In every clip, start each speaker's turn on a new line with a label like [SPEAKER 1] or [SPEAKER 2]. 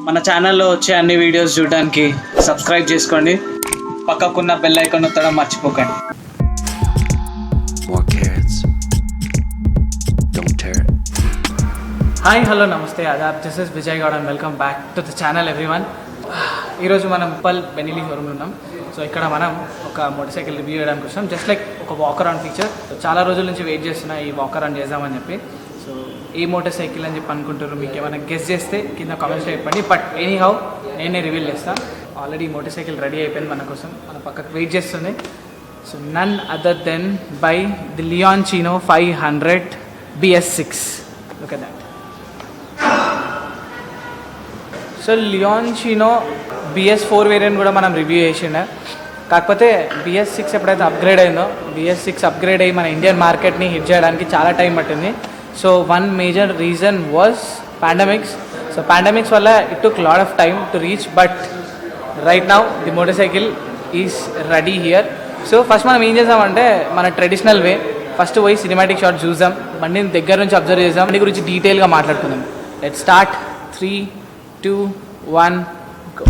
[SPEAKER 1] మన ఛానల్లో వచ్చే అన్ని వీడియోస్ చూడడానికి సబ్స్క్రైబ్ చేసుకోండి, పక్కకున్న బెల్ ఐకాన్ నొక్కడం మర్చిపోకండి.
[SPEAKER 2] హాయ్ హలో నమస్తే ఆదాబ్, this is Vijay Goud and welcome back to the channel everyone. ఈరోజు మనం ఉప్పల్ బెనిలీ షోరూమ్లో ఉన్నాం. సో ఇక్కడ మనం ఒక మోటార్ సైకిల్ రివ్యూ చేయడానికి వస్తాం. జస్ట్ లైక్ ఒక వాకర్ ఆన్ ఫీచర్. చాలా రోజుల నుంచి వెయిట్ చేస్తున్నా ఈ వాకర్ ఆన్ చేద్దామని చెప్పి. సో ఈ మోటార్ సైకిల్ అని చెప్పి అనుకుంటారు. మీకు ఏమైనా గెస్ చేస్తే కింద కామెంట్స్లో చెప్పండి. బట్ ఎనీ హౌ నేనే రివీల్ చేస్తాను. ఆల్రెడీ మోటార్ సైకిల్ రెడీ అయిపోయింది మన కోసం, మన పక్కకు వెయిట్ చేస్తుంది. So none other than the ది లియాన్చినో 500 BS6. Look at that. So Leoncino BS4 variant కూడా మనం రివ్యూ చేసిండే. కాకపోతే BS6 ఎప్పుడైతే అప్గ్రేడ్ అయిందో, BS6 అప్గ్రేడ్ అయ్యి మన ఇండియన్ మార్కెట్ని హిట్ చేయడానికి చాలా టైం పట్టింది. So one major reason was pandemics. So pandemics వల్ల it took lot of time to reach, but right now the motorcycle is ready here. So first మనం ఏం చేసామంటే మన ట్రెడిషనల్ వే, ఫస్ట్ పోయి cinematic shot చూద్దాం, బండిని దగ్గర నుంచి అబ్జర్వ్ చేద్దాం, బండి గురించి డీటెయిల్గా మాట్లాడుకుందాం. Let start. 3, 2, 1 go.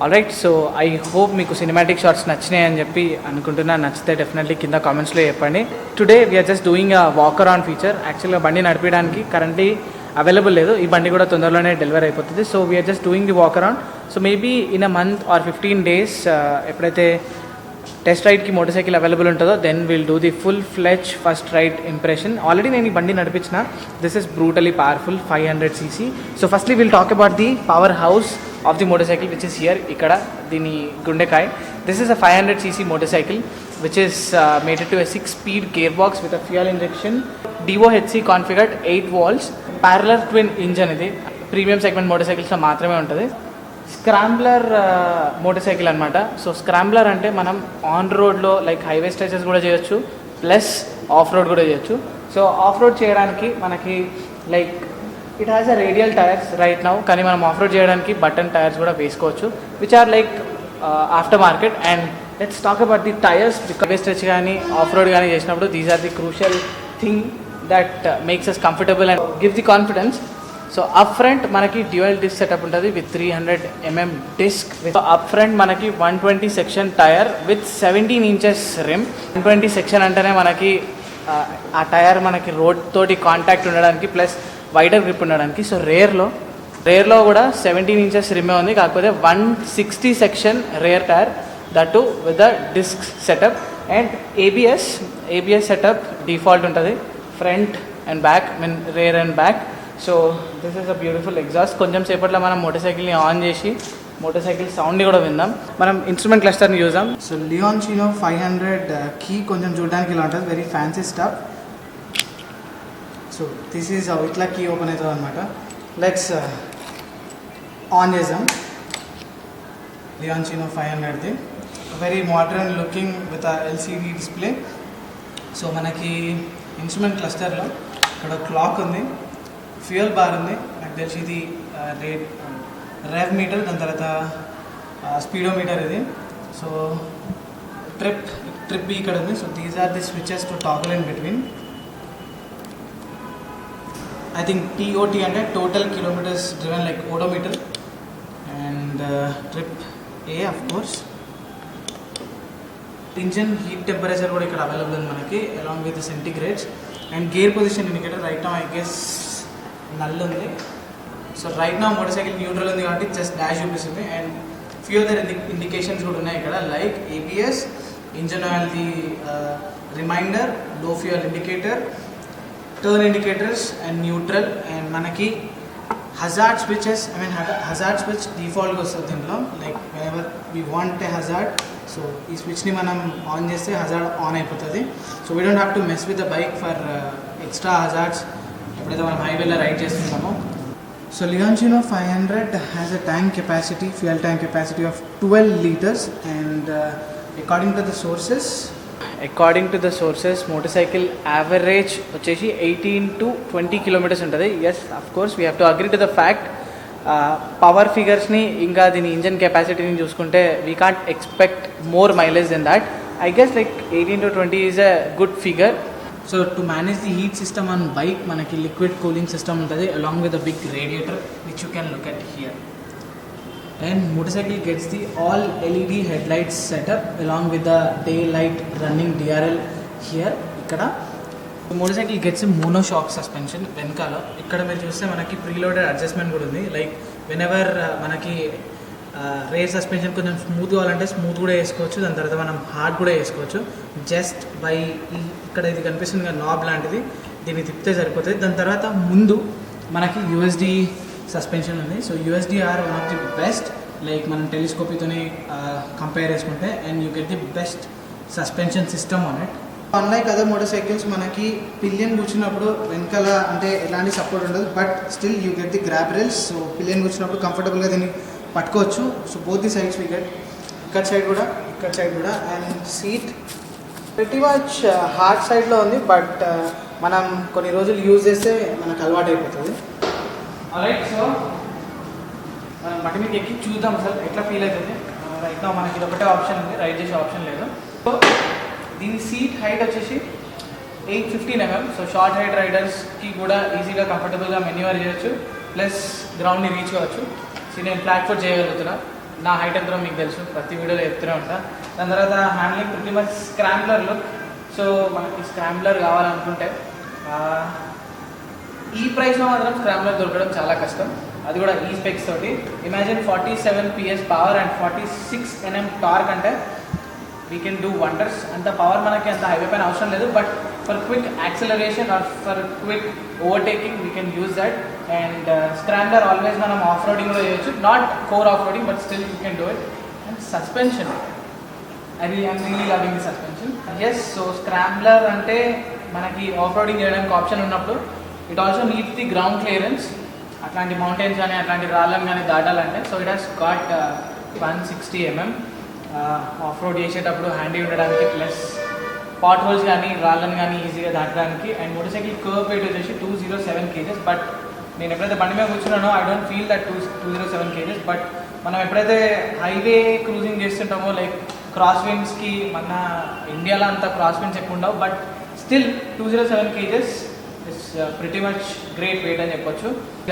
[SPEAKER 2] Alright, so I hope మీకు సినిమాటిక్ షాట్స్ నచ్చినాయి అని చెప్పి అనుకుంటున్నా. నచ్చితే డెఫినెట్లీ కింద కామెంట్స్లో చెప్పండి. Today we are just doing a walkaround feature. యాక్చువల్గా బండి నడిపించడానికి కరెంట్లీ అవైలబుల్ లేదు. ఈ బండి కూడా తొందరలోనే డెలివరీ అయిపోతుంది. So we are just doing the walkaround. So maybe in a month or 15 days ఎప్పుడైతే టెస్ట్ రైడ్కి మోటార్ సైకిల్ అవైలబుల్ ఉంటుందో then will do the full fledged first ride impression. Already నేను ఈ బండి నడిపించిన. This is brutally powerful 500cc. So firstly will talk about the powerhouse of the motorcycle which is here ikkada dini gundekay. This is a 500cc motorcycle which is mated to a 6-speed gearbox with a fuel injection DOHC configured 8 volts parallel twin engine. ఇది premium segment మోటార్సైకిల్స్లో మాత్రమే ఉంటుంది. Scrambler motorcycle అనమాట. So scrambler అంటే మనం on రోడ్లో like highway stretches కూడా చేయొచ్చు, plus of road కూడా చేయొచ్చు. సో ఆఫ్ రోడ్ చేయడానికి మనకి like it has a radial tyres right now, కానీ మనం ఆఫ్ రోడ్ చేయడానికి బటన్ టైర్స్ కూడా వేసుకోవచ్చు which are like aftermarket. And let's talk about the tyres. Highway stretch కానీ ఆఫ్ రోడ్ కానీ చేసినప్పుడు these are the crucial thing that makes us comfortable and give the confidence. So up front మనకి dual disc setup ఉంటుంది with 300 mm disc. Up front మనకి 120 section tyre with 17 inches rim. 120 section అంటేనే మనకి ఆ tyre మనకి road తోటి contact ఉండడానికి plus wider grip ఉండడానికి. సో రేర్లో కూడా 17 inches రిమే ఉంది, కాకపోతే 160 section rear tyre, that too with the disc setup. And ABS setup default ఉంటుంది front and back, mean rear and back. So this is a beautiful exhaust. కొంచెం సేపట్లో మనం మోటార్ సైకిల్ని ఆన్ చేసి మోటార్ సైకిల్ సౌండ్ కూడా విందాం. మనం ఇన్స్ట్రుమెంట్ క్లస్టర్ని చూద్దాం. సో లియాన్చినో 500 కీ కొంచెం చూడడానికి ఇలా ఉంటుంది, very fancy stuff. So this is ఇట్లా కీ ఓపెన్ అవుతుంది అనమాట. లెట్స్ ఆన్ చేద్దాం. లియాన్చినో 500ది very modern looking with LCD display. So మనకి ఇన్స్ట్రుమెంట్ క్లస్టర్లో ఇక్కడ క్లాక్ ఉంది, ఫ్యూయల్ బార్ ఉంది, నాకు తెలిసి ఇది రేవ్ మీటర్, దాని తర్వాత స్పీడోమీటర్ ఇది. సో ట్రిప్ ఇక్కడ ఉంది. So these are the switches to toggle in between. I think TOT అంటే total kilometres driven like odometer. And trip A of course. Engine heat temperature కూడా ఇక్కడ అవైలబుల్ ఉంది మనకి along with centigrades. And gear position indicator right now I guess null ఉంది. So right now motorcycle neutral ఉంది కాబట్టి just dash చూపిస్తుంది. And few other indications కూడా ఉన్నాయి ఇక్కడ like ABS, engine oil the reminder, low fuel indicator, turn indicators and neutral. And మనకి hazard switches hazard switch డిఫాల్ట్గా వస్తుంది దీంట్లో. Like whenever we want a hazard, so ఈ స్విచ్ని మనం ఆన్ చేస్తే హజార్డ్ ఆన్ అయిపోతుంది. So we don't have to mess with the bike for extra hazards ఎప్పుడైతే మనం హైవేలో రైడ్ చేస్తుంటామో. So Leoncino 500 has a fuel tank capacity of 12 liters. And according to the sources motorcycle average వచ్చేసి 18 to 20 kilometres ఉంటుంది. As of course we have to agree to the fact. Power ఫిగర్స్ని ఇంకా దీని engine కెపాసిటీని చూసుకుంటే we can't expect more mileage then that. I guess like 18 to 20 is a good figure. So to manage the heat system on bike మనకి liquid cooling system ఉంటుంది along with a big radiator which you can look at here. And motorcycle gets the all LED headlights setup along with the daylight running DRL here. ikkada motorcycle gets a monoshock suspension venkala. ikkada meer chuste manaki preloaded adjustment kuda undi. like whenever manaki rare suspension కొంచెం smooth కావాలంటే smooth కూడా వేసుకోవచ్చు, దాని తర్వాత మనం hard కూడా వేసుకోవచ్చు. Just by ఇక్కడ ఇది కనిపిస్తుంది కదా నాబ్ లాంటిది, దీన్ని తిప్పితే సరిపోతుంది. దాని తర్వాత ముందు మనకి USD సస్పెన్షన్ ఉంది. So USD are one of the best, like మనం టెలిస్కోపీతోనే కంపేర్ చేసుకుంటే. And you get the best suspension system on it. Unlike other motorcycles మనకి పిలియన్ కూర్చున్నప్పుడు వెనకాల అంటే ఎలాంటి సపోర్ట్ ఉండదు, but still you get the grab rails. So pillion కూర్చున్నప్పుడు కంఫర్టబుల్గా దీన్ని పట్టుకోవచ్చు. So both the sides we get, ఇక్కడ సైడ్ కూడా. And seat pretty much hard సైడ్లో ఉంది, బట్ మనం కొన్ని రోజులు యూజ్ చేస్తే మనకు అలవాటు అయిపోతుంది. రైట్, సో మనం బండి మీకు ఎక్కి చూద్దాం సార్ ఎట్లా ఫీల్ అవుతుంది. రైట్ నా మనకి ఇది ఒకటే ఆప్షన్ ఉంది, రైడ్ చేసే ఆప్షన్ లేదు. సో దీని సీట్ హైట్ వచ్చేసి 815 mm. సో షార్ట్ హైట్ రైడర్స్కి కూడా ఈజీగా కంఫర్టబుల్గా మెన్యూవర్ చేయొచ్చు, ప్లస్ గ్రౌండ్ని రీచ్ కావచ్చు. సో నేను ఫ్లాట్ ఫుట్ చేయగలుగుతున్నా, నా హైట్ ఎంతో మీకు తెలుసు, ప్రతి వీడియోలో చెప్తూనే ఉంటా. దాని తర్వాత హ్యాండ్లింగ్ ప్రతి మచ్ స్క్రాంబ్లర్ లుక్. సో మనకి స్క్రాంబ్లర్ కావాలనుకుంటే ఈ ప్రైస్లో మాత్రం స్క్రాంబ్లర్ దొరకడం చాలా కష్టం, అది కూడా ఈ స్పెక్స్ తోటి. Imagine 47 PS power and 46 Nm torque అంటే వీ కెన్ డూ వండర్స్. అంత పవర్ మనకి అంత హైవే పైన అవసరం లేదు, but for quick acceleration or for quick overtaking we can use that. And scrambler always మనం ఆఫ్ రోడింగ్లో చేయొచ్చు, not core off roading, but still you can do it. And suspension, I'm really loving the suspension. Yes, so scrambler అంటే మనకి off roading చేయడానికి option ఉన్నప్పుడు it also needs the ground clearance. అట్లాంటి mountains కానీ అట్లాంటి రాళ్ళని కానీ దాటాలంటే. So it has got 160 mm off road చేసేటప్పుడు హ్యాండీ ఉండడానికి, ప్లస్ పాట్ హోల్స్ కానీ రాళ్ళని కానీ ఈజీగా దాటడానికి. And motorcycle curb weight వచ్చేసి 207 kgs. బట్ నేను ఎప్పుడైతే బండి మీద కూర్చున్నానో I don't feel that 207 kgs. But మనం ఎప్పుడైతే హైవే క్రూజింగ్ చేస్తుంటామో, లైక్ క్రాస్ విండ్స్కి మన ఇండియాలో అంత క్రాస్ విండ్స్ ఎక్కువ ఉండవు, but still 207 kgs it's pretty much great weight అని చెప్పొచ్చు.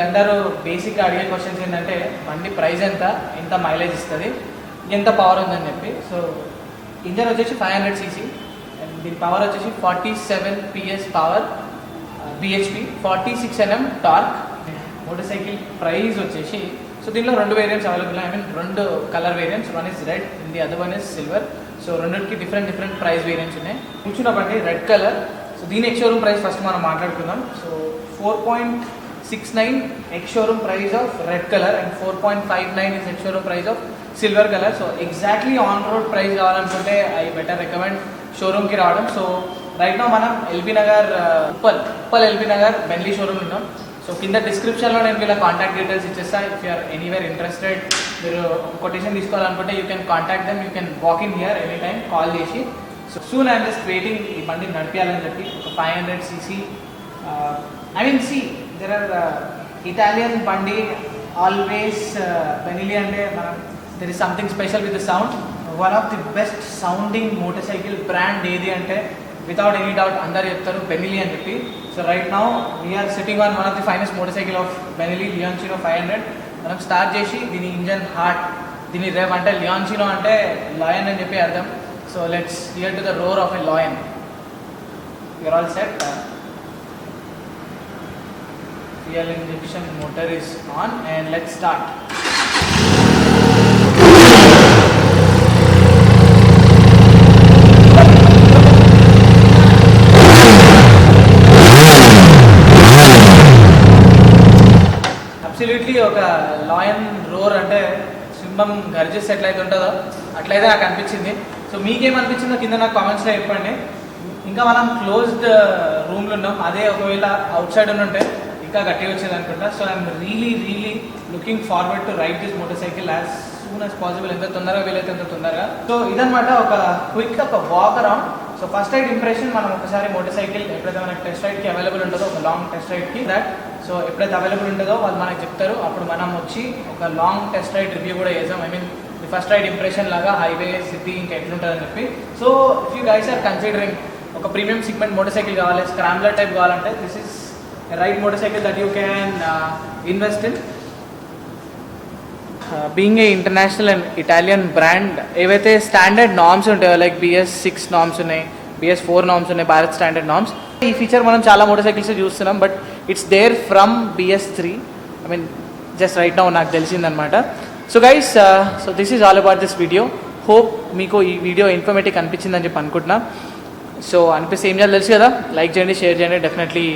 [SPEAKER 2] అందరూ బేసిక్గా అడిగే క్వశ్చన్స్ ఏంటంటే బండి ప్రైస్ ఎంత మైలేజ్ ఇస్తుంది, ఎంత పవర్ ఉందని చెప్పి. సో ఇంజన్ వచ్చేసి 500 cc అండ్ దీని పవర్ వచ్చేసి 47 PS power, bhp, 46 Nm torque. Motor cycle price వచ్చేసి, సో దీనిలో 2 variants available. I mean 2 colour variants, one is red and the other one is silver. So రెండింటికి different price variants ఉన్నాయి. కూర్చున్న బండి red colour. So దీని ex showroom price first మనం మాట్లాడుకుందాం. So 4.69 ex showroom price of red colour and 4.59 is ex showroom price of silver colour. So exactly on road price కావాలనుకుంటే I better recommend షోరూమ్కి రావడం. So right now మనం LB Nagar Uppal LB Nagar Benelli showroom ఉన్నాం. So కింద డిస్క్రిప్షన్లో నేను వీళ్ళ కాంటాక్ట్ డీటెయిల్స్ ఇచ్చేస్తాను. ఇఫ్ యూఆర్ ఎనీవేర్ ఇంట్రెస్టెడ్, మీరు కొటేషన్ తీసుకోవాలనుకుంటే you can contact them, you can walk in here any time call చేసి. So soon I'm just waiting ఈ బండి నడిపించాలని చెప్పి. ఒక 500 cc I mean see there are Italian బండి ఆల్వేస్ బెనిలీ అంటే మనం there is something special with the sound. One of the best sounding motor cycle brand ఏది అంటే వితౌట్ ఎనీ డౌట్ అందరు చెప్తారు బెనిలీ అని చెప్పి. So right now we're sitting on one of the finest motorcycle of Benelli Leoncino 500. మనం start చేసి దీని engine heart, దీని రేవ్ అంటే లియాన్చినో అంటే లాయన్ అని చెప్పి అర్థం. So let's hear to the roar of a lion. You're all set. Fuel injection motor is on and let's start. Absolutely ఒక లాయన్ రోర్ అంటే సింహం గర్జెస్ ఎట్లయితే ఉంటుందో అట్లయితే నాకు అనిపించింది. సో మీకేమనిపించిందో కింద నాకు కామెంట్స్లో చెప్పండి. ఇంకా మనం క్లోజ్డ్ రూమ్లో ఉన్నాం, అదే ఒకవేళ అవుట్ సైడ్ ఉంటే ఇంకా గట్టిగా వచ్చేది అనుకుంటా. So I'm really looking forward to ride this motorcycle as soon as possible, ఎంత తొందరగా వీలైతే అంత తొందరగా. సో ఇదనమాట ఒక క్విక్ ఒక walk around. So first ride impression, మనం ఒకసారి మోటార్ సైకిల్ ఎప్పుడైతే మనకి టెస్ట్ రైడ్కి అవైలబుల్ ఉంటుందో, ఒక లాంగ్ టెస్ట్ రైడ్కి దట్, సో ఎప్పుడైతే అవైలబుల్ ఉంటుందో వాళ్ళు మనకి చెప్తారు, అప్పుడు మనం వచ్చి ఒక లాంగ్ టెస్ట్ రైడ్ రివ్యూ కూడా చేసాం. I mean the first ride impression లాగా హైవే సిటీ ఇంకా ఎట్లుంటుందని చెప్పి. So if you guys are considering ఒక ప్రీమియం సెగ్మెంట్ మోటార్ సైకిల్ కావాలి, స్క్రాంబ్లర్ టైప్ కావాలంటే this is right motorcycle that you can invest in. Being a international and Italian brand, ఏవైతే standard norms ఉంటాయో like BS6 norms ఉన్నాయి, BS4 norms ఉన్నాయి, Bharat standard norms. ఈ feature మనం చాలా motorcycles చూస్తున్నాం, but it's there from BS3. I mean just right now నాకు తెలిసిందనమాట. So guys, so this is all about this video. Hope మీకు ఈ వీడియో ఇన్ఫర్మేటివ్ అనిపించిందని చెప్పి అనుకుంటున్నా. సో అనిపిస్తే ఏం చేయాలి తెలుసు కదా, లైక్ చేయండి, షేర్ చేయండి, డెఫినెట్లీ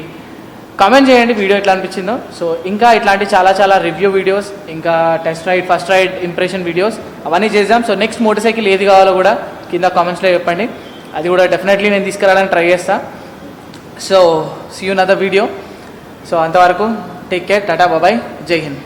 [SPEAKER 2] కామెంట్ చేయండి వీడియో ఎట్లా అనిపించిందో. సో ఇంకా ఇట్లాంటి చాలా రివ్యూ వీడియోస్, ఇంకా test ride, first ride impression videos అవన్నీ చేద్దాం. సో నెక్స్ట్ మోటార్ సైకిల్ ఏది కావాలో కూడా కింద కామెంట్స్లో చెప్పండి, అది కూడా డెఫినెట్లీ నేను తీసుకురావడానికి ట్రై చేస్తా. So see you other video. So అంతవరకు take care, tata, bye bye, Jai Hind.